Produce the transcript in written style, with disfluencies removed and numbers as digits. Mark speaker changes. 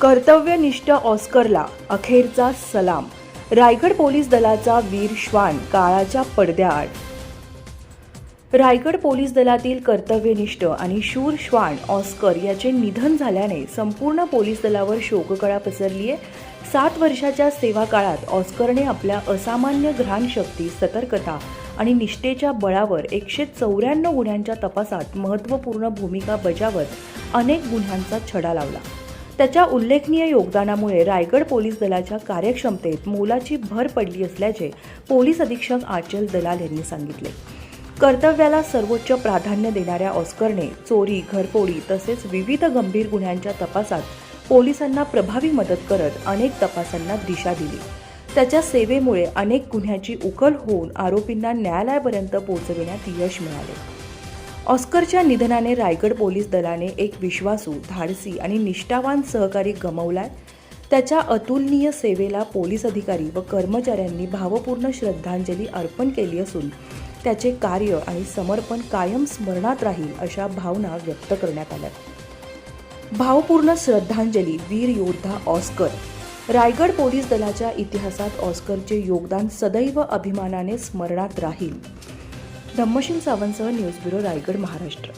Speaker 1: कर्तव्यनिष्ठ ऑस्करला अखेरचा सलाम. रायगड पोलीस दलाचा वीर श्वान काळाच्या पडद्याआड. रायगड पोलीस दलातील कर्तव्यनिष्ठ आणि शूर श्वान ऑस्कर याचे निधन झाल्याने संपूर्ण पोलीस दलावर शोककळा पसरली आहे. 7 वर्षाच्या सेवा काळात ऑस्करने आपल्या असामान्य ग्रहणशक्ती, सतर्कता आणि निष्ठेच्या बळावर 194 गुन्ह्यांच्या तपासात महत्त्वपूर्ण भूमिका बजावत अनेक गुन्ह्यांचा छडा लावला. त्याच्या उल्लेखनीय योगदानामुळे रायगड पोलीस दलाच्या कार्यक्षमतेत मोलाची भर पडली असल्याचे पोलीस अधीक्षक आचल दलाल यांनी सांगितले. कर्तव्याला सर्वोच्च प्राधान्य देणाऱ्या ऑस्करने चोरी, घरफोडी तसेच विविध गंभीर गुन्ह्यांच्या तपासात पोलिसांना प्रभावी मदत करत अनेक तपासांना दिशा दिली. त्याच्या सेवेमुळे अनेक गुन्ह्याची उकल होऊन आरोपींना न्यायालयापर्यंत पोहोचविण्यात यश मिळाले. ऑस्करच्या निधनाने रायगड पोलीस दलाने एक विश्वासू, धाडसी आणि निष्ठावान सहकारी गमावलाय. त्याच्या अतुलनीय सेवेला पोलीस अधिकारी व कर्मचाऱ्यांनी भावपूर्ण श्रद्धांजली अर्पण केली असून त्याचे कार्य आणि समर्पण कायम स्मरणात राहील अशा भावना व्यक्त करण्यात आल्या. भावपूर्ण श्रद्धांजली वीर योद्धा ऑस्कर. रायगड पोलीस दलाच्या इतिहासात ऑस्करचे योगदान सदैव अभिमानाने स्मरणात राहील. धम्मसिंग सावंतसह न्यूज ब्युरो, रायगड, महाराष्ट्र.